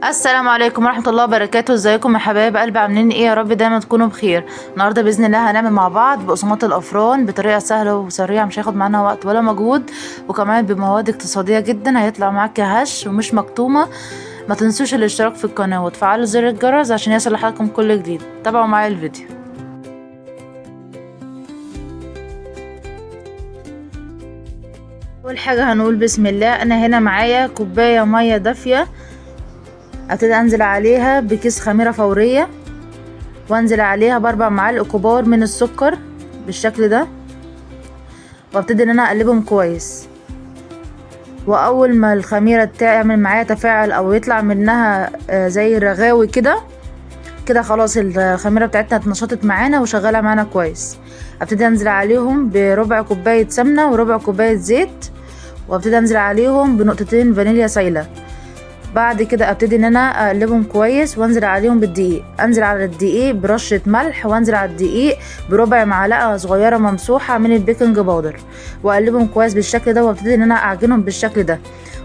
السلام عليكم ورحمة الله وبركاته. ازيكم يا حبايب قلبي؟ عاملين ايه؟ يا رب دايما تكونوا بخير. النهارده باذن الله هنعمل مع بعض بقسماط الافران بطريقه سهله وسريعه، مش هياخد معانا وقت ولا مجهود، وكمان بمواد اقتصاديه جدا. هيطلع معاك هش ومش مكتومه. ما تنسوش الاشتراك في القناه وتفعلوا زر الجرس عشان يصل لحضراتكم كل جديد. تابعوا معايا الفيديو. اول حاجه هنقول بسم الله. انا هنا معايا كوبايه ميه دافيه، ابتدي انزل عليها بكيس خميره فوريه، وانزل عليها ب4 معالق كبار من السكر بالشكل ده، وابتدي ان انا اقلبهم كويس. واول ما الخميره تعمل معايا تفاعل او يطلع منها زي الرغاوي كده خلاص الخميره بتاعتنا اتنشطت معانا وشغاله معانا كويس. ابتدي انزل عليهم بربع كوبايه سمنه وربع كوبايه زيت، وابتدي انزل عليهم بنقطتين فانيليا سايله. بعد كده ابتدي ان انا اقلبهم كويس وانزل عليهم بالدقيق. انزل على الدقيق برشه ملح، وانزل على الدقيق بربع معلقه صغيره ممسوحه من البيكنج باودر، واقلبهم كويس بالشكل ده، وابتدي ان انا اعجنهم بالشكل ده.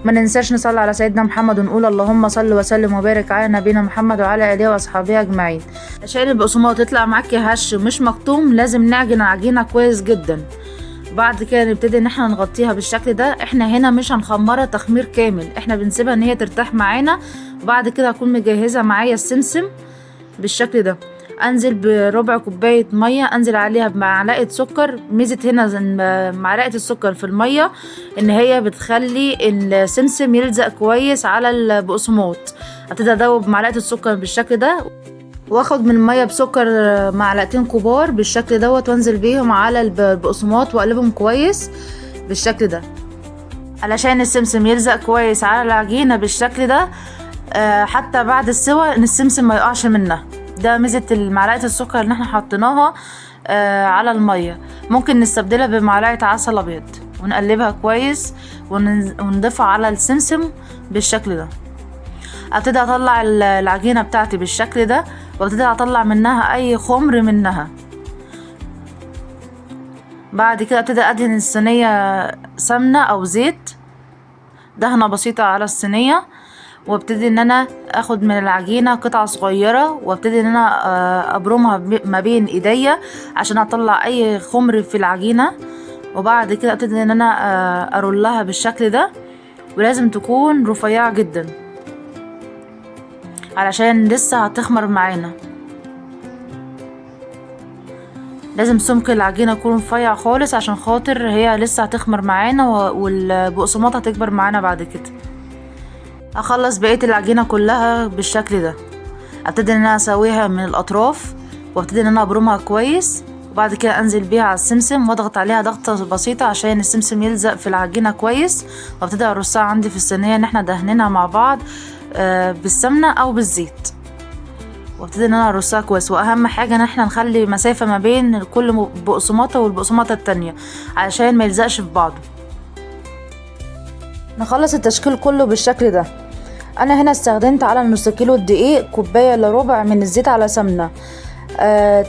ما ننساش نصلي على سيدنا محمد ونقول اللهم صل وسلم وبارك على نبينا محمد وعلى اله واصحابه اجمعين. عشان البقسماط يطلع معاكي هش ومش مكتوم لازم نعجن عجينه كويس جدا. بعد كده نبتدي ان احنا نغطيها بالشكل ده. احنا هنا مش هنخمرها تخمير كامل، احنا بنسيبها ان هي ترتاح معانا. وبعد كده هكون مجهزه معايا السمسم بالشكل ده. انزل بربع كوبايه ميه، انزل عليها بمعلقه سكر. ميزه هنا معلقه السكر في الميه ان هي بتخلي السمسم يلزق كويس على البقسماط. ابتدي ادوب معلقه السكر بالشكل ده، واخد من الميه بسكر معلقتين كبار بالشكل دوت، وانزل بيهم على البقسماط واقلبهم كويس بالشكل ده علشان السمسم يلزق كويس على العجينه بالشكل ده. حتى بعد السوى ان السمسم ما يقعش منها. ده ميزه معلقه السكر اللي احنا حطيناها على الميه. ممكن نستبدلها بمعلقه عسل ابيض ونقلبها كويس ونضيفها على السمسم بالشكل ده. ابتدي اطلع العجينه بتاعتي بالشكل ده، وابتدي اطلع منها اي خمر منها. بعد كده ابتدي ادهن الصينيه سمنه او زيت، دهنه بسيطه على الصينيه، وابتدي ان انا اخد من العجينه قطعه صغيره، وابتدي ان انا ابرمها ما بين ايديا عشان اطلع اي خمر في العجينه. وبعد كده ابتدي ان انا ارولها بالشكل ده، ولازم تكون رفيعه جدا علشان لسه هتخمر معانا. لازم سمك العجينة يكون رفيع خالص عشان خاطر هي لسه هتخمر معانا والبقسماط هتكبر معانا بعد كده. هخلص بقية العجينة كلها بالشكل ده. ابتدي ان انا اسويها من الاطراف، وابتدي ان انا ابرمها كويس، وبعد كده انزل بيها على السمسم واضغط عليها ضغطة بسيطة عشان السمسم يلزق في العجينة كويس. وابتدي ارصها عندي في الصينية ان احنا دهنينها مع بعض بالسمنة او بالزيت، وابتدي ان انا ارصها كويس. واهم حاجه ان احنا نخلي مسافه ما بين كل بقسماطه والبقسماطه التانية علشان ما يلزقش في بعضه. نخلص التشكيل كله بالشكل ده. انا هنا استخدمت على نص كيلو دقيق كوبايه الا ربع من الزيت على سمنه.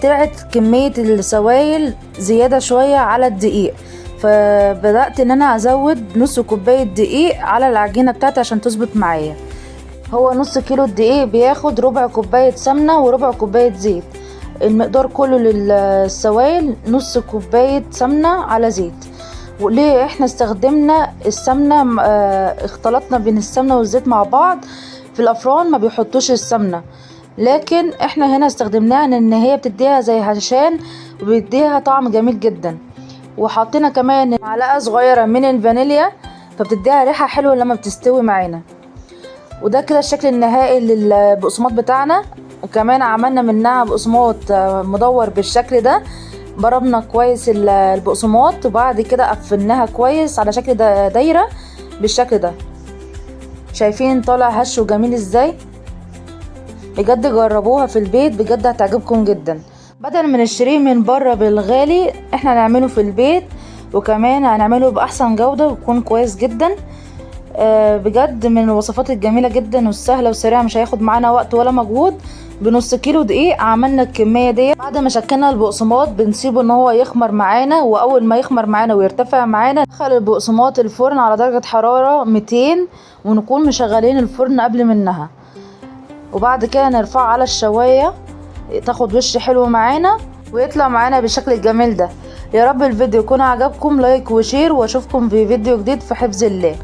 طلعت كميه السوائل زياده شويه على الدقيق، فبدات ان انا ازود نص كوبايه دقيق على العجينه بتاعتي عشان تظبط معايا. هو نص كيلو الدقيق بياخد ربع كوباية سمنة وربع كوباية زيت. المقدار كله للسوائل نص كوباية سمنة على زيت. وليه احنا استخدمنا السمنة؟ اختلطنا بين السمنة والزيت مع بعض. في الافران ما بيحطوش السمنة، لكن احنا هنا استخدمناها ان هي بتديها زي هشان وبيديها طعم جميل جدا. وحطينا كمان معلقة صغيرة من الفانيليا، فبتديها ريحة حلوة لما بتستوي معانا. وده كده الشكل النهائي للبقسماط بتاعنا. وكمان عملنا منها بقسماط مدور بالشكل ده. برمنا كويس البقسماط، وبعد كده قفلناها كويس على شكل دايره بالشكل ده. شايفين طالع هش وجميل ازاي؟ بجد جربوها في البيت، بجد هتعجبكم جدا. بدل ما نشتريه من بره بالغالي احنا هنعمله في البيت، وكمان هنعمله باحسن جوده ويكون كويس جدا. بجد من الوصفات الجميلة جدا والسهلة والسريعة، مش هياخد معانا وقت ولا مجهود. بنص كيلو دقيق عملنا الكمية دي. بعد ما شكلنا البقسماط بنسيبه ان هو يخمر معانا، واول ما يخمر معانا ويرتفع معانا ندخل البقسماط الفرن على درجة حرارة 200، ونكون مشغلين الفرن قبل منها. وبعد كده نرفعه على الشواية تاخد وش حلو معانا ويطلع معانا بالشكل الجميل ده. يا رب الفيديو يكون عجبكم، لايك وشير، واشوفكم في فيديو جديد في حفظ الله.